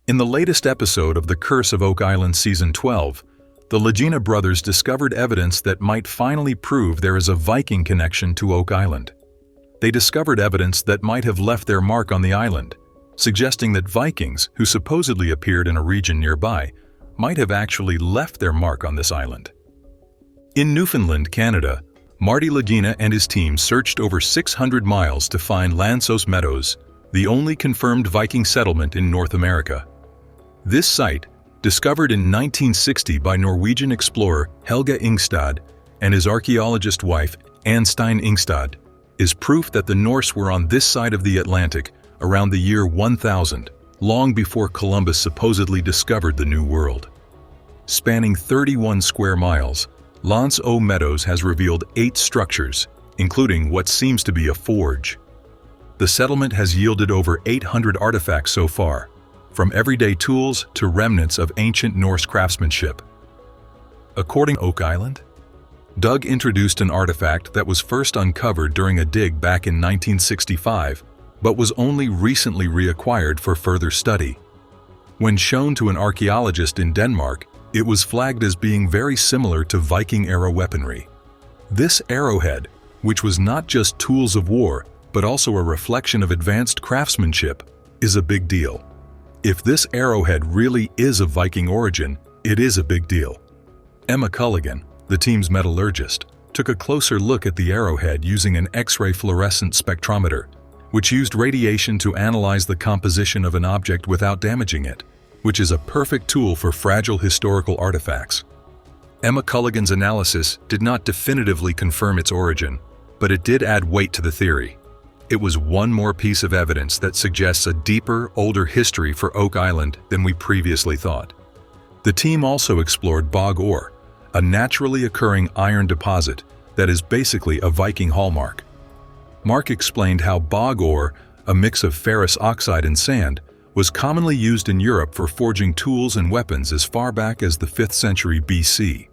In the latest episode of The Curse of Oak Island Season 12, the Lagena brothers discovered evidence that might finally prove there is a Viking connection to Oak Island. They discovered evidence that might have left their mark on the island, suggesting that Vikings, who supposedly appeared in a region nearby, might have actually left their mark on this island. In Newfoundland, Canada, Marty Lagena and his team searched over 600 miles to find Lansos Meadows, the only confirmed Viking settlement in North America. This site, discovered in 1960 by Norwegian explorer Helge Ingstad and his archaeologist wife Anne Stein Ingstad, is proof that the Norse were on this side of the Atlantic around the year 1000, long before Columbus supposedly discovered the New World. Spanning 31 square miles, Lansos Meadows has revealed 8 structures, including what seems to be a forge. The settlement has yielded over 800 artifacts so far, from everyday tools to remnants of ancient Norse craftsmanship. According to Oak Island, Doug introduced an artifact that was first uncovered during a dig back in 1965, but was only recently reacquired for further study. When shown to an archaeologist in Denmark, it was flagged as being very similar to Viking-era weaponry. This arrowhead, which was not just tools of war, but also a reflection of advanced craftsmanship, is a big deal. If this arrowhead really is of Viking origin, it is a big deal. Emma Culligan, the team's metallurgist, took a closer look at the arrowhead using an X-ray fluorescent spectrometer, which used radiation to analyze the composition of an object without damaging it, which is a perfect tool for fragile historical artifacts. Emma Culligan's analysis did not definitively confirm its origin, but it did add weight to the theory. It was one more piece of evidence that suggests a deeper, older history for Oak Island than we previously thought. The team also explored bog ore, a naturally occurring iron deposit that is basically a Viking hallmark. Mark explained how bog ore, a mix of ferrous oxide and sand, was commonly used in Europe for forging tools and weapons as far back as the 5th century BC.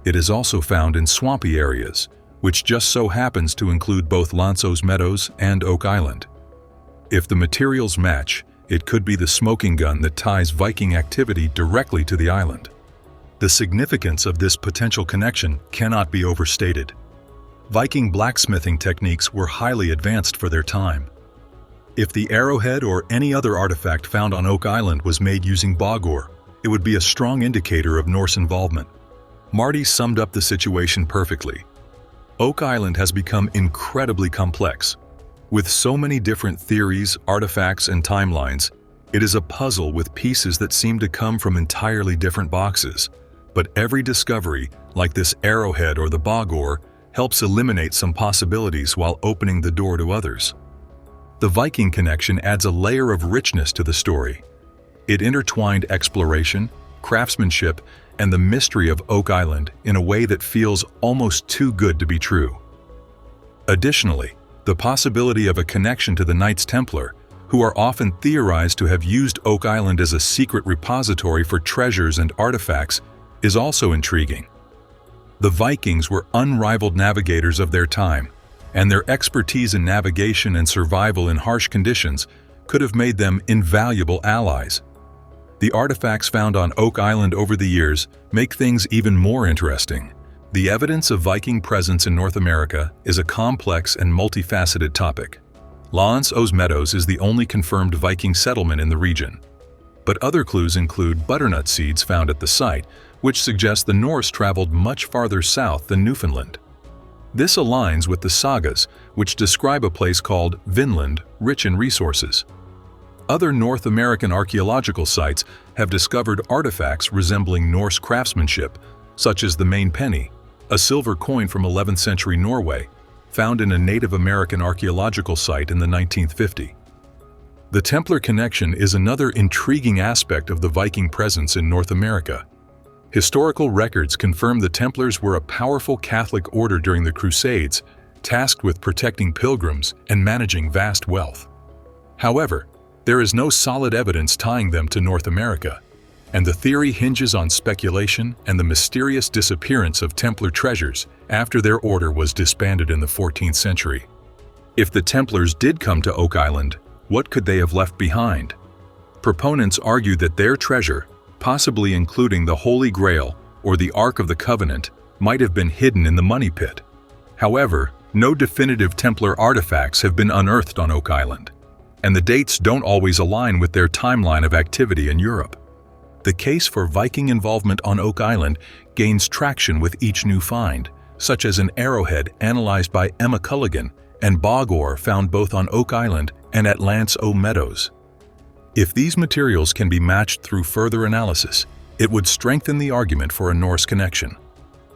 It is also found in swampy areas, which just so happens to include both Lansos Meadows and Oak Island. If the materials match, it could be the smoking gun that ties Viking activity directly to the island. The significance of this potential connection cannot be overstated. Viking blacksmithing techniques were highly advanced for their time. If the arrowhead or any other artifact found on Oak Island was made using bog ore, it would be a strong indicator of Norse involvement. Marty summed up the situation perfectly. Oak Island has become incredibly complex. With so many different theories, artifacts, and timelines, it is a puzzle with pieces that seem to come from entirely different boxes. But every discovery, like this arrowhead or the bog ore, helps eliminate some possibilities while opening the door to others. The Viking connection adds a layer of richness to the story. It intertwined exploration, craftsmanship, and the mystery of Oak Island in a way that feels almost too good to be true. Additionally, the possibility of a connection to the Knights Templar, who are often theorized to have used Oak Island as a secret repository for treasures and artifacts, is also intriguing. The Vikings were unrivaled navigators of their time, and their expertise in navigation and survival in harsh conditions could have made them invaluable allies. The artifacts found on Oak Island over the years make things even more interesting. The evidence of Viking presence in North America is a complex and multifaceted topic. Lansos Meadows is the only confirmed Viking settlement in the region. But other clues include butternut seeds found at the site, which suggests the Norse traveled much farther south than Newfoundland. This aligns with the sagas, which describe a place called Vinland, rich in resources. Other North American archaeological sites have discovered artifacts resembling Norse craftsmanship, such as the Maine penny, a silver coin from 11th century Norway, found in a Native American archaeological site in the 1950s. The Templar connection is another intriguing aspect of the Viking presence in North America. Historical records confirm the Templars were a powerful Catholic order during the Crusades, tasked with protecting pilgrims and managing vast wealth. However, there is no solid evidence tying them to North America, and the theory hinges on speculation and the mysterious disappearance of Templar treasures after their order was disbanded in the 14th century. If the Templars did come to Oak Island, what could they have left behind? Proponents argue that their treasure, possibly including the Holy Grail or the Ark of the Covenant, might have been hidden in the money pit. However, no definitive Templar artifacts have been unearthed on Oak Island, and the dates don't always align with their timeline of activity in Europe. The case for Viking involvement on Oak Island gains traction with each new find, such as an arrowhead analyzed by Emma Culligan and bog ore found both on Oak Island and at Lance O Meadows. If these materials can be matched through further analysis, it would strengthen the argument for a Norse connection.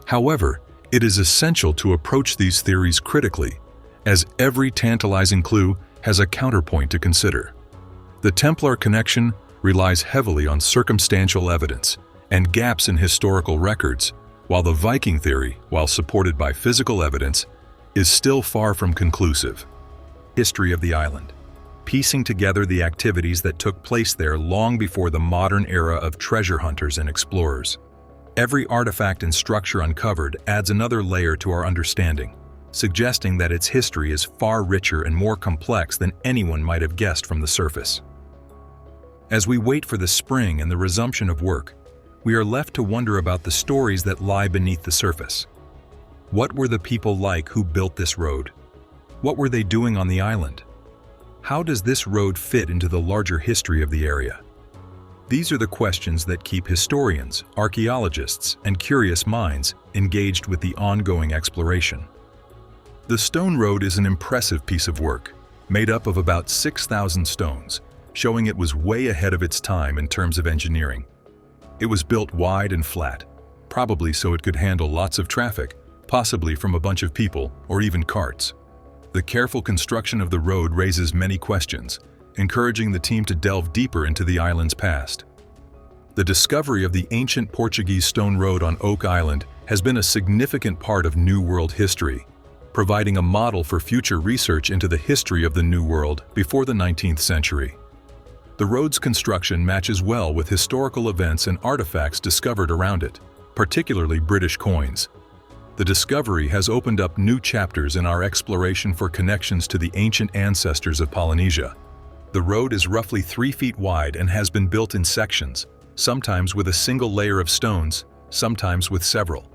However, it is essential to approach these theories critically, as every tantalizing clue has a counterpoint to consider. The Templar connection relies heavily on circumstantial evidence and gaps in historical records, while the Viking theory, while supported by physical evidence, is still far from conclusive. History of the island. Piecing together the activities that took place there long before the modern era of treasure hunters and explorers. Every artifact and structure uncovered adds another layer to our understanding, suggesting that its history is far richer and more complex than anyone might have guessed from the surface. As we wait for the spring and the resumption of work, we are left to wonder about the stories that lie beneath the surface. What were the people like who built this road? What were they doing on the island? How does this road fit into the larger history of the area? These are the questions that keep historians, archaeologists, and curious minds engaged with the ongoing exploration. The stone road is an impressive piece of work, made up of about 6,000 stones, showing it was way ahead of its time in terms of engineering. It was built wide and flat, probably so it could handle lots of traffic, possibly from a bunch of people or even carts. The careful construction of the road raises many questions, encouraging the team to delve deeper into the island's past. The discovery of the ancient Portuguese stone road on Oak Island has been a significant part of New World history, providing a model for future research into the history of the New World before the 19th century. The road's construction matches well with historical events and artifacts discovered around it, particularly British coins. The discovery has opened up new chapters in our exploration for connections to the ancient ancestors of Polynesia. The road is roughly 3 feet wide and has been built in sections, sometimes with a single layer of stones, sometimes with several.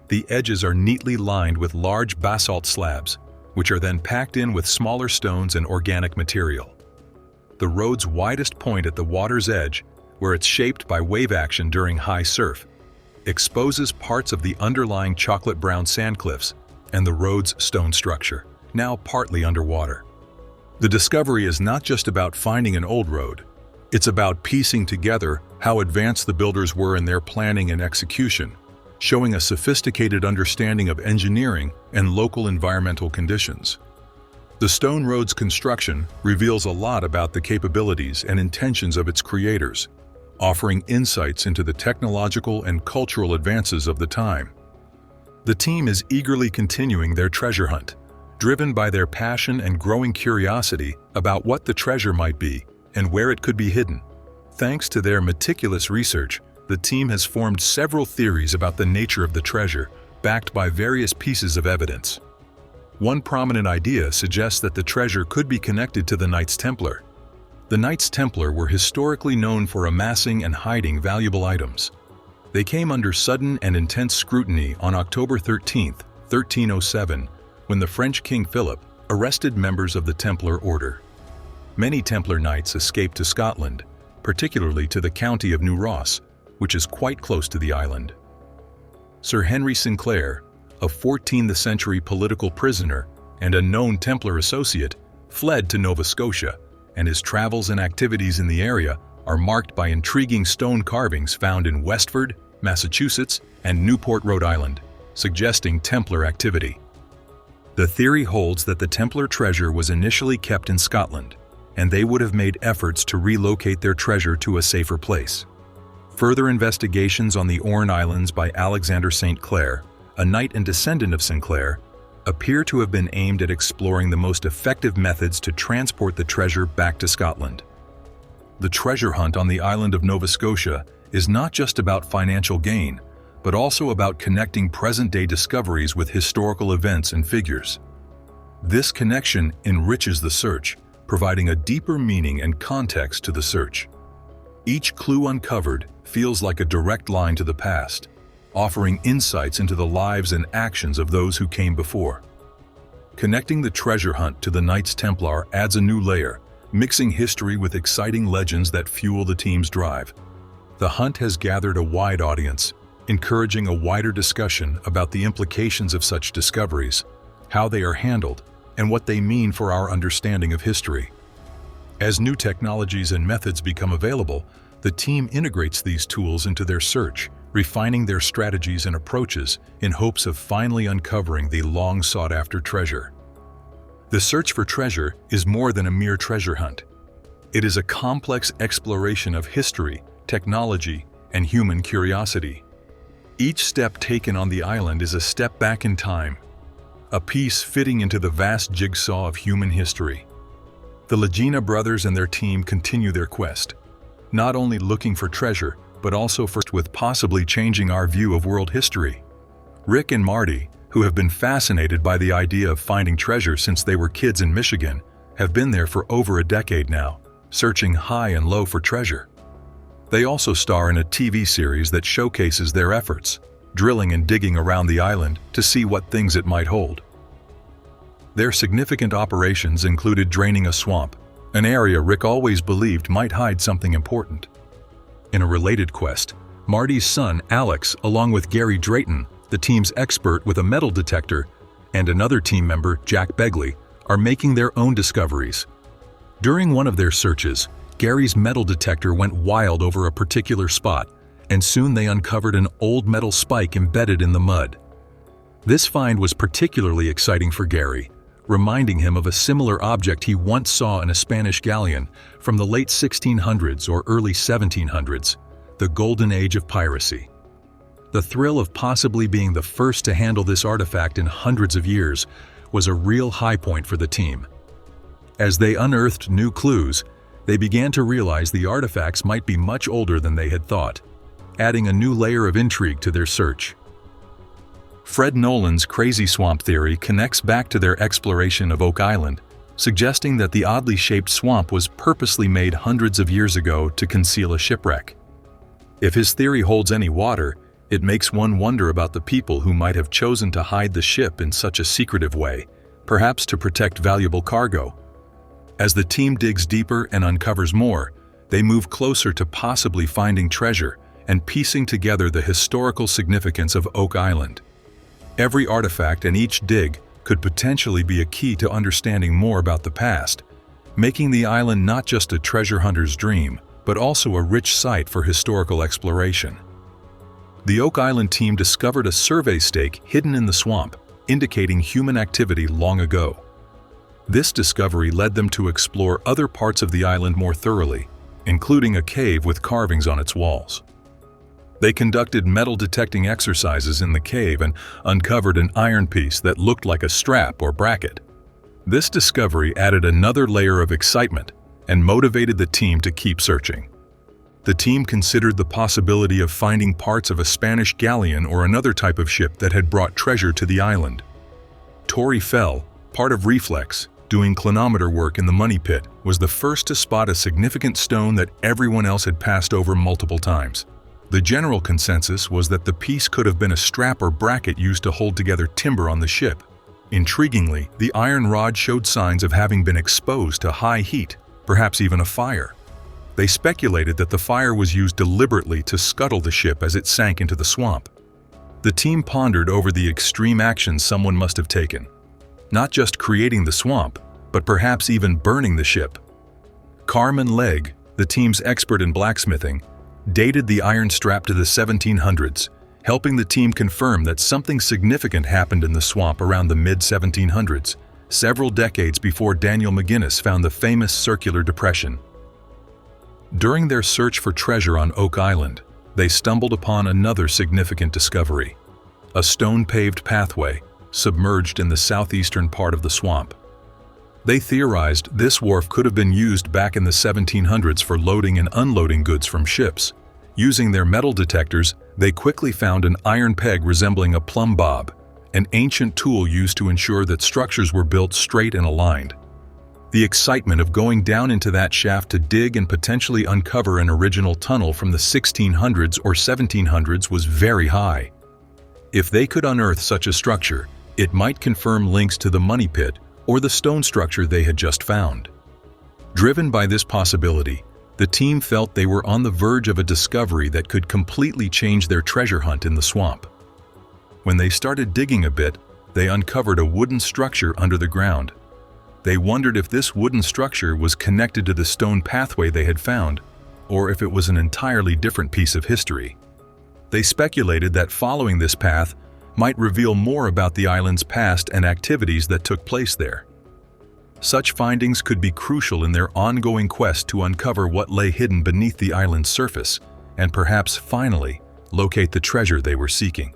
The edges are neatly lined with large basalt slabs, which are then packed in with smaller stones and organic material. The road's widest point at the water's edge, where it's shaped by wave action during high surf, exposes parts of the underlying chocolate-brown sand cliffs and the road's stone structure, now partly underwater. The discovery is not just about finding an old road, it's about piecing together how advanced the builders were in their planning and execution, showing a sophisticated understanding of engineering and local environmental conditions. The stone road's construction reveals a lot about the capabilities and intentions of its creators, offering insights into the technological and cultural advances of the time. The team is eagerly continuing their treasure hunt, driven by their passion and growing curiosity about what the treasure might be and where it could be hidden. Thanks to their meticulous research, the team has formed several theories about the nature of the treasure, backed by various pieces of evidence. One prominent idea suggests that the treasure could be connected to the Knights Templar. The Knights Templar were historically known for amassing and hiding valuable items. They came under sudden and intense scrutiny on October 13, 1307, when the French King Philip arrested members of the Templar Order. Many Templar Knights escaped to Scotland, particularly to the county of New Ross, which is quite close to the island. Sir Henry Sinclair, a 14th century political prisoner and a known Templar associate, fled to Nova Scotia, and his travels and activities in the area are marked by intriguing stone carvings found in Westford, Massachusetts, and Newport, Rhode Island, suggesting Templar activity. The theory holds that the Templar treasure was initially kept in Scotland, and they would have made efforts to relocate their treasure to a safer place. Further investigations on the Orne Islands by Alexander St. Clair, a knight and descendant of Sinclair, appear to have been aimed at exploring the most effective methods to transport the treasure back to Scotland. The treasure hunt on the island of Nova Scotia is not just about financial gain, but also about connecting present-day discoveries with historical events and figures. This connection enriches the search, providing a deeper meaning and context to the search. Each clue uncovered feels like a direct line to the past, offering insights into the lives and actions of those who came before. Connecting the treasure hunt to the Knights Templar adds a new layer, mixing history with exciting legends that fuel the team's drive. The hunt has gathered a wide audience, encouraging a wider discussion about the implications of such discoveries, how they are handled, and what they mean for our understanding of history. As new technologies and methods become available, the team integrates these tools into their search, refining their strategies and approaches in hopes of finally uncovering the long-sought-after treasure. The search for treasure is more than a mere treasure hunt. It is a complex exploration of history, technology, and human curiosity. Each step taken on the island is a step back in time, a piece fitting into the vast jigsaw of human history. The Lagena brothers and their team continue their quest, not only looking for treasure, but also with possibly changing our view of world history. Rick and Marty, who have been fascinated by the idea of finding treasure since they were kids in Michigan, have been there for over a decade now, searching high and low for treasure. They also star in a TV series that showcases their efforts, drilling and digging around the island to see what things it might hold. Their significant operations included draining a swamp, an area Rick always believed might hide something important. In a related quest, Marty's son, Alex, along with Gary Drayton, the team's expert with a metal detector, and another team member, Jack Begley, are making their own discoveries. During one of their searches, Gary's metal detector went wild over a particular spot, and soon they uncovered an old metal spike embedded in the mud. This find was particularly exciting for Gary, reminding him of a similar object he once saw in a Spanish galleon from the late 1600s or early 1700s, the golden age of piracy. The thrill of possibly being the first to handle this artifact in hundreds of years was a real high point for the team. As they unearthed new clues, they began to realize the artifacts might be much older than they had thought, adding a new layer of intrigue to their search. Fred Nolan's crazy swamp theory connects back to their exploration of Oak Island, suggesting that the oddly shaped swamp was purposely made hundreds of years ago to conceal a shipwreck. If his theory holds any water, it makes one wonder about the people who might have chosen to hide the ship in such a secretive way, perhaps to protect valuable cargo. As the team digs deeper and uncovers more, they move closer to possibly finding treasure and piecing together the historical significance of Oak Island. Every artifact and each dig could potentially be a key to understanding more about the past, making the island not just a treasure hunter's dream, but also a rich site for historical exploration. The Oak Island team discovered a survey stake hidden in the swamp, indicating human activity long ago. This discovery led them to explore other parts of the island more thoroughly, including a cave with carvings on its walls. They conducted metal detecting exercises in the cave and uncovered an iron piece that looked like a strap or bracket. This discovery added another layer of excitement and motivated the team to keep searching. The team considered the possibility of finding parts of a Spanish galleon or another type of ship that had brought treasure to the island. Tori Fell, part of Reflex, doing clinometer work in the money pit, was the first to spot a significant stone that everyone else had passed over multiple times. The general consensus was that the piece could have been a strap or bracket used to hold together timber on the ship. Intriguingly, the iron rod showed signs of having been exposed to high heat, perhaps even a fire. They speculated that the fire was used deliberately to scuttle the ship as it sank into the swamp. The team pondered over the extreme actions someone must have taken, not just creating the swamp, but perhaps even burning the ship. Carmen Legg, the team's expert in blacksmithing, dated the iron strap to the 1700s, helping the team confirm that something significant happened in the swamp around the mid-1700s, several decades before Daniel McGinnis found the famous circular depression. During their search for treasure on Oak Island, they stumbled upon another significant discovery: a stone-paved pathway submerged in the southeastern part of the swamp. They theorized this wharf could have been used back in the 1700s for loading and unloading goods from ships. Using their metal detectors, they quickly found an iron peg resembling a plumb bob, an ancient tool used to ensure that structures were built straight and aligned. The excitement of going down into that shaft to dig and potentially uncover an original tunnel from the 1600s or 1700s was very high. If they could unearth such a structure, it might confirm links to the money pit or the stone structure they had just found. Driven by this possibility, the team felt they were on the verge of a discovery that could completely change their treasure hunt in the swamp. When they started digging a bit, they uncovered a wooden structure under the ground. They wondered if this wooden structure was connected to the stone pathway they had found, or if it was an entirely different piece of history. They speculated that following this path might reveal more about the island's past and activities that took place there. Such findings could be crucial in their ongoing quest to uncover what lay hidden beneath the island's surface, and perhaps finally locate the treasure they were seeking.